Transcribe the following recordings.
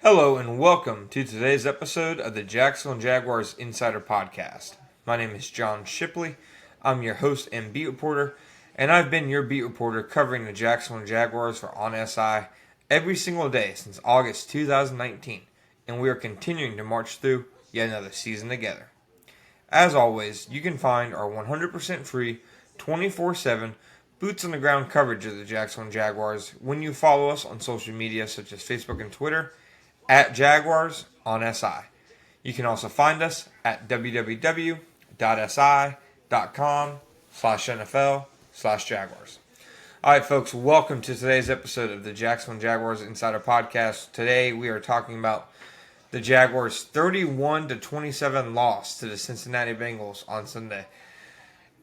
Hello and welcome to today's episode of the Jacksonville Jaguars Insider Podcast. My name is John Shipley. I'm your host and beat reporter, and I've been your beat reporter covering the Jacksonville Jaguars for On SI every single day since August 2019, and we are continuing to march through yet another season together. As always, you can find our 100% free, 24/7 boots on the ground coverage of the Jacksonville Jaguars when you follow us on social media such as Facebook and Twitter at Jaguars on SI. You can also find us at www.si.com/NFL/Jaguars. All right, folks, welcome to today's episode of the Jacksonville Jaguars Insider Podcast. Today we are talking about the Jaguars' 31-27 loss to the Cincinnati Bengals on Sunday.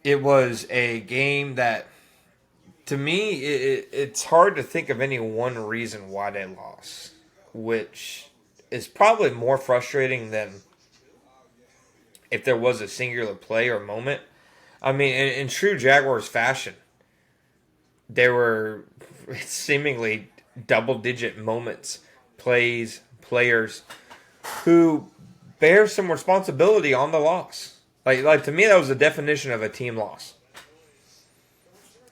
It was a game that, to me, it's hard to think of any one reason why they lost, which is probably more frustrating than if there was a singular play or moment. I mean, in true Jaguars fashion, there were seemingly double-digit moments, plays, players who bear some responsibility on the loss. Like to me, that was the definition of a team loss.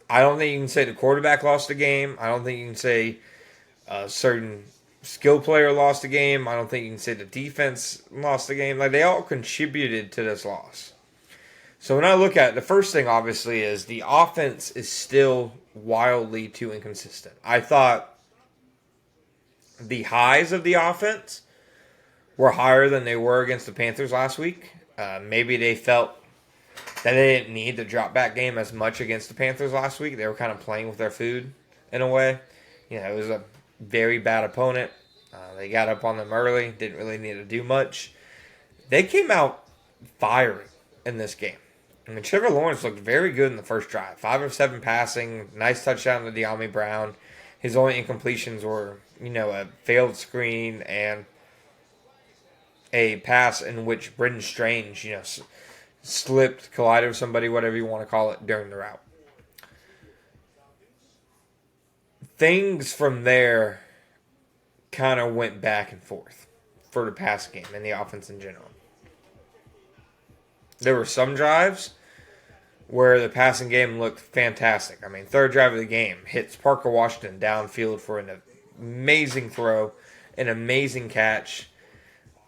I don't think you can say the quarterback lost the game. I don't think you can say a certain skill player lost the game. I don't think you can say the defense lost the game. Like, they all contributed to this loss. So when I look at it, the first thing obviously is the offense is still wildly too inconsistent. I thought the highs of the offense were higher than they were against the Panthers last week. Maybe they felt that they didn't need the drop back game as much against the Panthers last week. They were kind of playing with their food in a way. You know, it was a very bad opponent. They got up on them early. Didn't really need to do much. They came out firing in this game. I mean, Trevor Lawrence looked very good in the first drive. 5 of 7 passing. Nice touchdown to De'Ami Brown. His only incompletions were, a failed screen and a pass in which Brendan Strange, slipped, collided with somebody, whatever you want to call it, during the route. Things from there kind of went back and forth for the pass game and the offense in general. There were some drives where the passing game looked fantastic. I mean, third drive of the game hits Parker Washington downfield for an amazing throw, an amazing catch.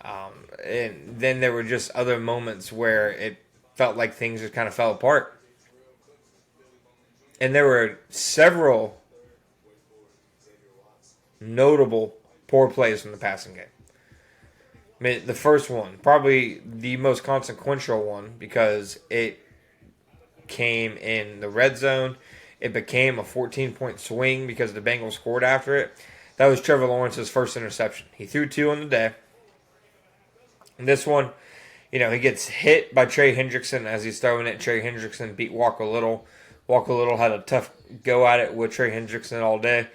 And then there were just other moments where it felt like things just kind of fell apart. And there were several notable poor plays from the passing game. I mean, the first one, probably the most consequential one, because it came in the red zone. It became a 14-point swing because the Bengals scored after it. That was Trevor Lawrence's first interception. He threw 2 on the day. And this one, he gets hit by Trey Hendrickson as he's throwing it. Trey Hendrickson beat Walker Little. Walker Little had a tough go at it with Trey Hendrickson all day.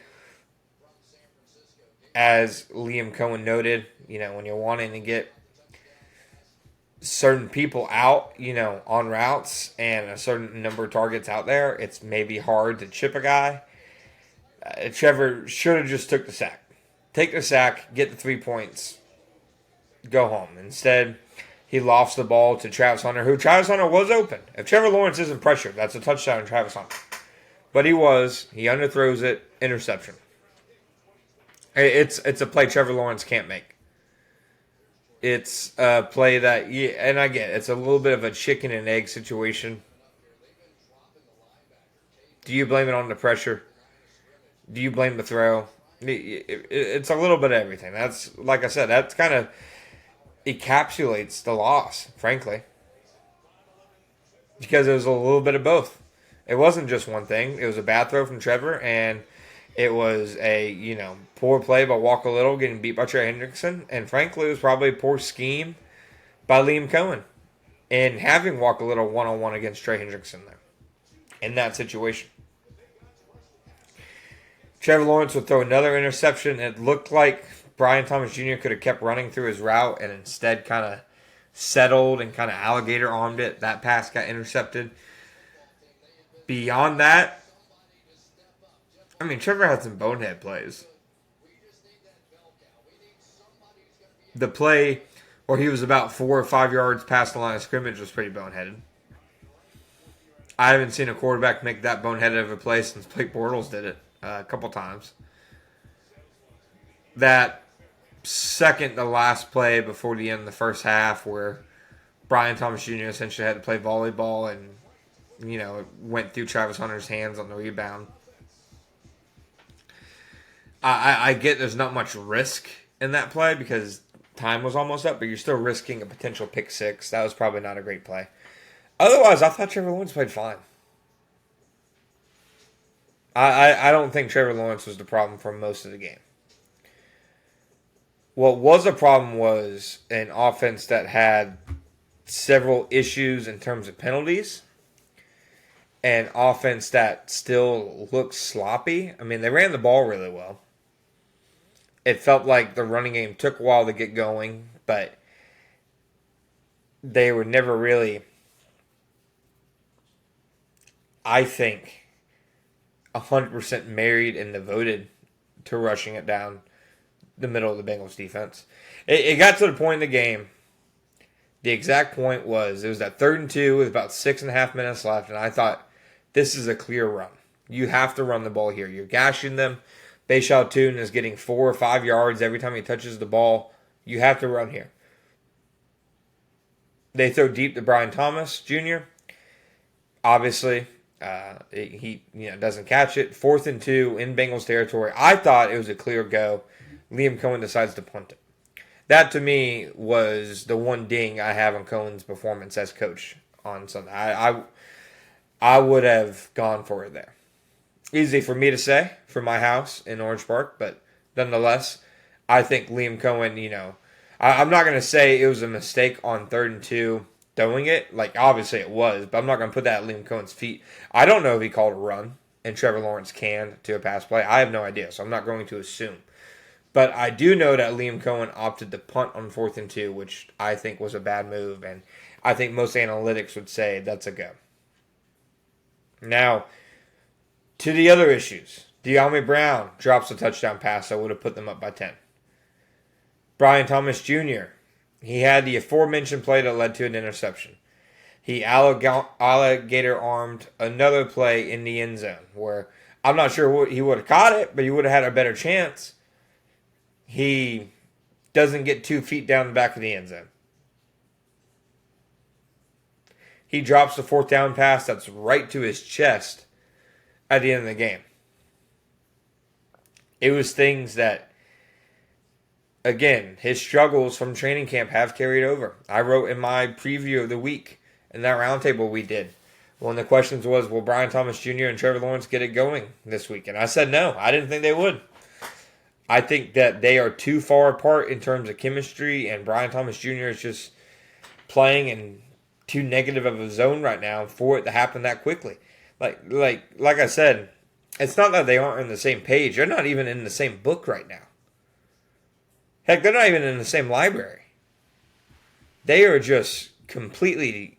As Liam Cohen noted, when you're wanting to get certain people out, on routes and a certain number of targets out there, it's maybe hard to chip a guy. Trevor should have just took the sack. Take the sack, get the 3 points, go home. Instead, he lofts the ball to Travis Hunter, who Travis Hunter was open. If Trevor Lawrence isn't pressured, that's a touchdown to Travis Hunter. But he was. He underthrows it. Interception. It's a play Trevor Lawrence can't make. It's a play that, and I get it, it's a little bit of a chicken and egg situation. Do you blame it on the pressure? Do you blame the throw? It's a little bit of everything. That's, like I said, that's kind of encapsulates the loss, frankly. Because it was a little bit of both. It wasn't just one thing. It was a bad throw from Trevor, and it was a, poor play by Walker Little getting beat by Trey Hendrickson. And frankly, it was probably a poor scheme by Liam Cohen in having Walker Little one-on-one against Trey Hendrickson there in that situation. Trevor Lawrence would throw another interception. It looked like Brian Thomas Jr. could have kept running through his route and instead kind of settled and kind of alligator armed it. That pass got intercepted. Beyond that, I mean, Trevor had some bonehead plays. the play where he was about 4 or 5 yards past the line of scrimmage was pretty boneheaded. I haven't seen a quarterback make that boneheaded of a play since Blake Bortles did it a couple times. That second to last play before the end of the first half where Brian Thomas Jr. essentially had to play volleyball and, it went through Travis Hunter's hands on the rebound. I get there's not much risk in that play because time was almost up, but you're still risking a potential pick six. That was probably not a great play. Otherwise, I thought Trevor Lawrence played fine. I don't think Trevor Lawrence was the problem for most of the game. What was a problem was an offense that had several issues in terms of penalties. An offense that still looked sloppy. I mean, they ran the ball really well. It felt like the running game took a while to get going, but they were never really, I think, 100% married and devoted to rushing it down the middle of the Bengals defense. It got to the point in the game. The exact point was, it was at 3rd and 2 with about 6.5 minutes left, and I thought, this is a clear run. You have to run the ball here. You're gashing them. Bayshaw Toon is getting 4 or 5 yards every time he touches the ball. You have to run here. They throw deep to Brian Thomas Jr. Obviously, he doesn't catch it. 4th and 2 in Bengals territory. I thought it was a clear go. Liam Cohen decides to punt it. That, to me, was the one ding I have on Cohen's performance as coach on Sunday. I would have gone for it there. Easy for me to say from my house in Orange Park, but nonetheless, I think Liam Cohen, I'm not going to say it was a mistake on 3rd and 2 throwing it. Like, obviously it was, but I'm not going to put that at Liam Cohen's feet. I don't know if he called a run and Trevor Lawrence canned to a pass play. I have no idea, so I'm not going to assume. But I do know that Liam Cohen opted to punt on 4th and 2, which I think was a bad move, and I think most analytics would say that's a go. Now, to the other issues. De'Ami Brown drops a touchdown pass that would have put them up by 10. Brian Thomas Jr., he had the aforementioned play that led to an interception. He alligator-armed another play in the end zone where I'm not sure he would have caught it, but he would have had a better chance. He doesn't get 2 feet down the back of the end zone. He drops the 4th down pass that's right to his chest at the end of the game. It was things that, again, his struggles from training camp have carried over. I wrote in my preview of the week, in that roundtable we did, one of the questions was, will Brian Thomas Jr. and Trevor Lawrence get it going this week? And I said no. I didn't think they would. I think that they are too far apart in terms of chemistry, and Brian Thomas Jr. is just playing in too negative of a zone right now for it to happen that quickly. Like I said, it's not that they aren't on the same page. They're not even in the same book right now. Heck, they're not even in the same library. They are just completely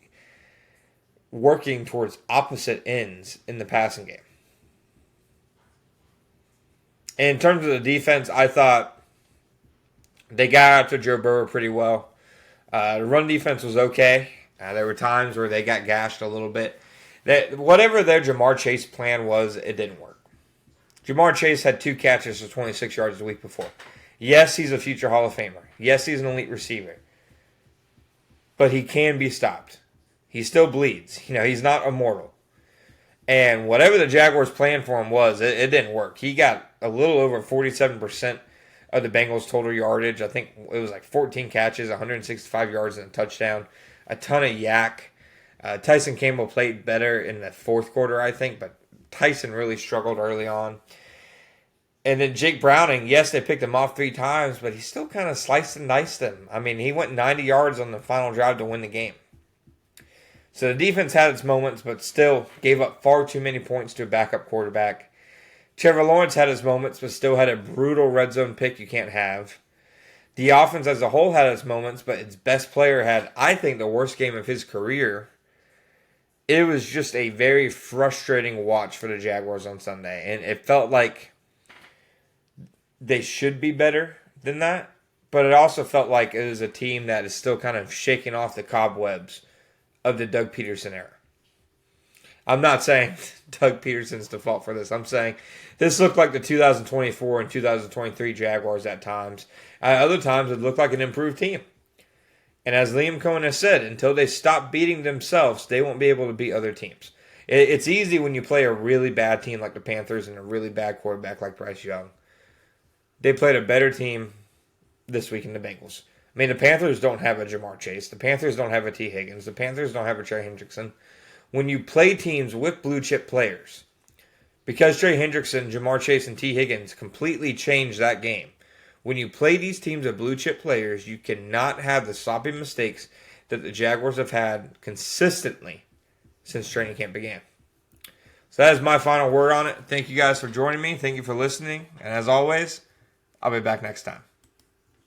working towards opposite ends in the passing game. And in terms of the defense, I thought they got after Joe Burrow pretty well. The run defense was okay. There were times where they got gashed a little bit. Whatever their Jamar Chase plan was, it didn't work. Jamar Chase had 2 catches for 26 yards the week before. Yes, he's a future Hall of Famer. Yes, he's an elite receiver. But he can be stopped. He still bleeds. He's not immortal. And whatever the Jaguars' plan for him was, it didn't work. He got a little over 47% of the Bengals' total yardage. I think it was like 14 catches, 165 yards, and a touchdown. A ton of yak. Tyson Campbell played better in the 4th quarter, I think, but Tyson really struggled early on. And then Jake Browning, yes, they picked him off 3 times, but he still kind of sliced and diced them. I mean, he went 90 yards on the final drive to win the game. So the defense had its moments, but still gave up far too many points to a backup quarterback. Trevor Lawrence had his moments, but still had a brutal red zone pick you can't have. The offense as a whole had its moments, but its best player had, I think, the worst game of his career. It was just a very frustrating watch for the Jaguars on Sunday, and it felt like they should be better than that, but it also felt like it was a team that is still kind of shaking off the cobwebs of the Doug Peterson era. I'm not saying Doug Peterson's the fault for this. I'm saying this looked like the 2024 and 2023 Jaguars at times. At other times, it looked like an improved team. And as Liam Cohen has said, until they stop beating themselves, they won't be able to beat other teams. It's easy when you play a really bad team like the Panthers and a really bad quarterback like Bryce Young. They played a better team this week in the Bengals. I mean, the Panthers don't have a Jamar Chase. The Panthers don't have a T. Higgins. The Panthers don't have a Trey Hendrickson. When you play teams with blue-chip players, because Trey Hendrickson, Jamar Chase, and T. Higgins completely changed that game, when you play these teams of blue-chip players, you cannot have the sloppy mistakes that the Jaguars have had consistently since training camp began. So that is my final word on it. Thank you guys for joining me. Thank you for listening. And as always, I'll be back next time.